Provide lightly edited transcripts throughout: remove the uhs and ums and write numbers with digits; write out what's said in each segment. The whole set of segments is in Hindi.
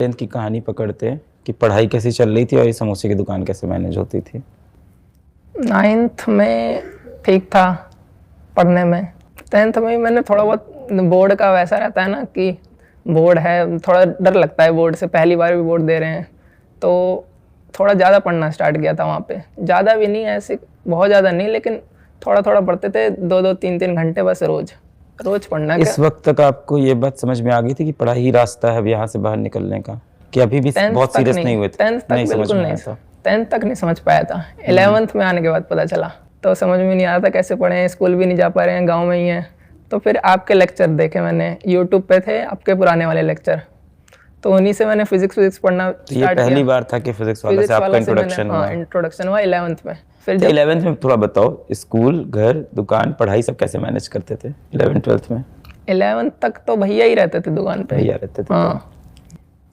टेंथ की कहानी पकड़ते हैं कि पढ़ाई कैसी चल रही थी और ये समोसे की दुकान कैसे मैनेज होती थी। 9th में ठीक था पढ़ने में। 10th में मैंने थोड़ा बहुत बोर्ड का वैसा रहता है ना कि बोर्ड है, थोड़ा डर लगता है बोर्ड से, पहली बार भी बोर्ड दे रहे हैं, तो थोड़ा ज़्यादा पढ़ना स्टार्ट किया था वहाँ पे। ज़्यादा भी नहीं, ऐसे बहुत ज़्यादा नहीं, लेकिन थोड़ा थोड़ा पढ़ते थे, 2-2 3-3 घंटे बस रोज पढ़ना। इस वक्त तक आपको ये बात समझ में आ गई थी कि पढ़ाई ही रास्ता है अब यहाँ से बाहर निकलने का, कि अभी भी बहुत सीरियस नहीं हुए थे? 10th तक बिल्कुल नहीं, 10th तक नहीं समझ पाया था। 11th में आने के बाद पता चला, तो समझ में नहीं आ रहा था कैसे पढ़ें, स्कूल भी नहीं जा पा रहे हैं, गाँव में ही हैं। तो फिर आपके लेक्चर देखे मैंने, यूट्यूब पे थे आपके पुराने वाले लेक्चर, तो उन्हीं से मैंने फिजिक्स पढ़ना स्टार्ट किया। पहली बार था कि फिजिक्स वाला से आपका इंट्रोडक्शन हुआ? इंट्रोडक्शन हुआ 11th में। फिर 11th में थोड़ा बताओ, स्कूल, घर, दुकान, पढ़ाई सब कैसे मैनेज करते थे 11th 12th में? 11th तक तो भैया ही रहते थे दुकान पे। भैया रहते थे। हाँ।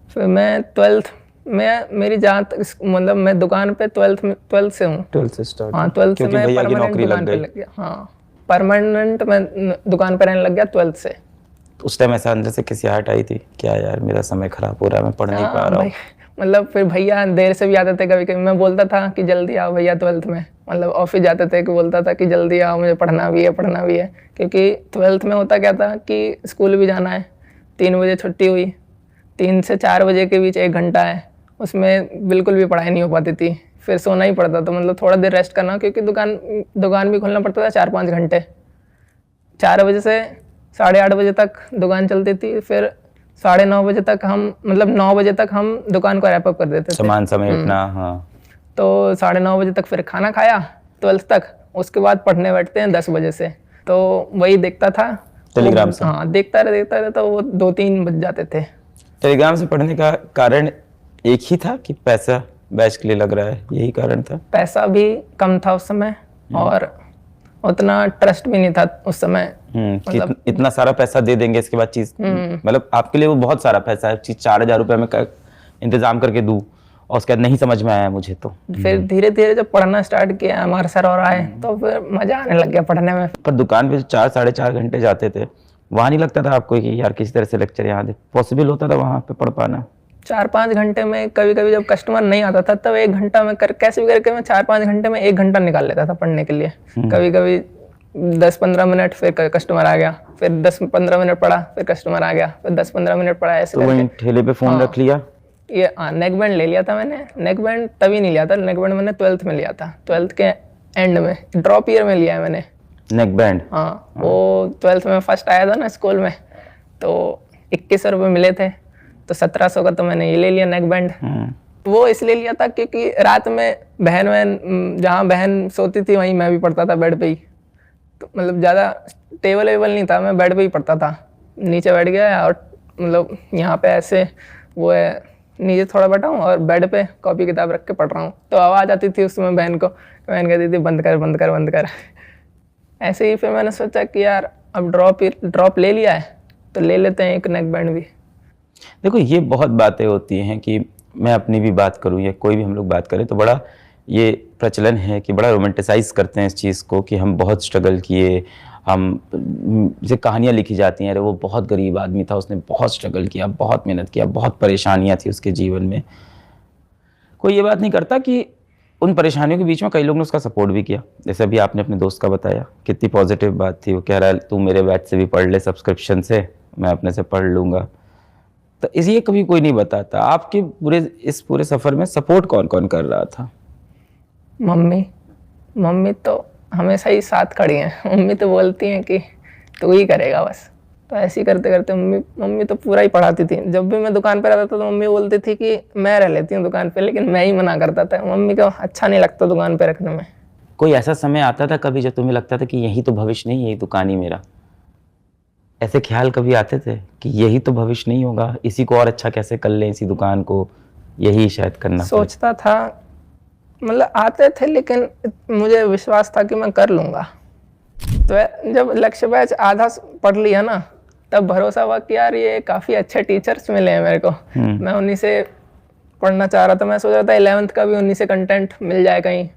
फिर मैं 12th में, मेरी जहाँ तक मतलब मैं दुकान पे 12th से हूँ। 12th से स्टार्ट? हाँ, 12th से मैं परमानेंट दुकान पे लग गया। हाँ, परमानेंट मैं दुकान पे रहने लग गया 12th से। उस टाइम ऐसा अंदर से किसी हार्ट आई थी क्या, यार मेरा समय खराब हो रहा है, मैं पढ़ नहीं पा रहा हूँ? मतलब फिर भैया देर से भी आते थे, कभी कभी मैं बोलता था कि जल्दी आओ भैया 12th में, मतलब ऑफिस जाते थे कि बोलता था कि जल्दी आओ, मुझे पढ़ना भी है। क्योंकि 12th में होता क्या था कि स्कूल भी जाना है, 3 बजे छुट्टी हुई, 3 से 4 बजे के बीच 1 घंटा है, उसमें बिल्कुल भी पढ़ाई नहीं हो पाती थी। फिर सोना ही पड़ता था, मतलब थोड़ा देर रेस्ट करना, क्योंकि दुकान भी खोलना पड़ता था 4-5 घंटे। 4 बजे से 8:30 बजे तक दुकान चलती थी, फिर 9:30 बजे तक हम, मतलब 9 बजे तक हम दुकान को रैप अप कर देते थे, सामान समेटना। हाँ, तो 9:30 बजे तक फिर खाना खाया 12th तक, उसके बाद पढ़ने बैठते हैं 10 बजे से। तो वही देखता था टेलीग्राम से। हाँ, देखता रहे तो वो 2-3 बज जाते थे। टेलीग्राम से पढ़ने का कारण एक ही था कि पैसा बैच के लिए लग रहा है, यही कारण था? पैसा भी कम था उस समय और उतना ट्रस्ट भी नहीं था उस समय। मतलब इतना सारा पैसा दे देंगे इसके बाद चीज, मतलब आपके लिए वो बहुत सारा पैसा है, चीज 4,000 रुपए में इंतजाम करके दूं, और उसके बाद नहीं समझ में आया मुझे। तो फिर धीरे धीरे जब पढ़ना स्टार्ट किया हमारे सर और आए, तो फिर मजा आने लग गया पढ़ने में। पर दुकान पे 4-4.5 घंटे जाते थे, वहां नहीं लगता था आपको कि यार किसी तरह से लेक्चर यहाँ दे? पॉसिबल होता था वहां पे पढ़ पाना? 4-5 घंटे में कभी कभी जब कस्टमर नहीं आता था, तब 1 घंटा में कैसे भी करके मैं 4-5 घंटे में 1 घंटा निकाल लेता था पढ़ने के लिए। कभी कभी 10-15 मिनट, फिर कस्टमर आ गया, फिर 10-15 मिनट पढ़ा, फिर कस्टमर आ गया, फिर 10-15 मिनट पढ़ा, ऐसे तो वहीं ठेले पे फोन रख लिया? ये नेक बैंड ले लिया था मैंने। नेक बैंड तभी नहीं लिया था, नेक बैंड मैंने 12th में लिया था, 12th के एंड में, ड्रॉप ईयर में लिया है मैंने नेक बैंड। हाँ, वो 12th में फर्स्ट आया था ना स्कूल में, तो 2100 रुपये मिले थे, तो 1700 का तो मैंने ये ले लिया नेक बैंड। वो इसलिए लिया था क्योंकि रात में जहाँ बहन सोती थी वहीं मैं भी पढ़ता था बेड पे ही, तो मतलब ज़्यादा टेबल वेबल नहीं था, मैं बेड पे ही पढ़ता था। नीचे बैठ गया और मतलब यहाँ पे ऐसे वो है, नीचे थोड़ा बैठा हूँ और बेड पे कॉपी किताब रख के पढ़ रहा हूँ, तो आवाज़ आती थी उसमें बहन को, बहन कहती थी बंद कर। ऐसे ही फिर मैंने सोचा कि यार अब ड्रॉप ले लिया है तो ले लेते हैं एक नेक बैंड भी। देखो ये बहुत बातें होती हैं कि मैं अपनी भी बात करूँ या कोई भी हम लोग बात करें, तो बड़ा ये प्रचलन है कि बड़ा रोमांटिसाइज करते हैं इस चीज़ को कि हम बहुत स्ट्रगल किए, हम जैसे कहानियाँ लिखी जाती हैं, अरे वो बहुत गरीब आदमी था, उसने बहुत स्ट्रगल किया, बहुत मेहनत किया, बहुत परेशानियाँ थी उसके जीवन में। कोई ये बात नहीं करता कि उन परेशानियों के बीच में कई लोगों ने उसका सपोर्ट भी किया। जैसे अभी आपने अपने दोस्त का बताया, कितनी पॉजिटिव बात थी, वो कह रहा है तू मेरे बैच से भी पढ़ ले सब्सक्रिप्शन से, मैं अपने से पढ़ लूँगा। तो इसलिए कभी कोई नहीं बताता आपके इस पूरे सफ़र में सपोर्ट कौन कौन कर रहा था? मम्मी तो हमेशा ही साथ खड़ी हैं। मम्मी तो बोलती हैं कि तू ही करेगा बस, तो ऐसे ही करते करते मम्मी तो पूरा ही पढ़ाती थी। जब भी मैं दुकान पर रहता था तो मम्मी बोलती थी कि मैं रह लेती हूँ दुकान पे, लेकिन मैं ही मना करता था, मम्मी को अच्छा नहीं लगता दुकान पे रखने में। कोई ऐसा समय आता था कभी जब तुम्हें लगता था कि यही तो भविष्य नहीं, यही दुकान ही मेरा? ऐसे ख्याल कभी आते थे कि यही तो भविष्य नहीं होगा, इसी को और अच्छा कैसे कर लें, इसी दुकान को यही शायद करना? सोचता था, मतलब आते थे, लेकिन मुझे विश्वास था कि मैं कर लूँगा। तो जब लक्ष्य बैच आधा पढ़ लिया ना, तब भरोसा हुआ कि यार ये काफ़ी अच्छे टीचर्स मिले हैं मेरे को, मैं उन्हीं से पढ़ना चाह रहा था। मैं सोच रहा था 11th का भी उन्हीं से कंटेंट मिल जाए कहीं,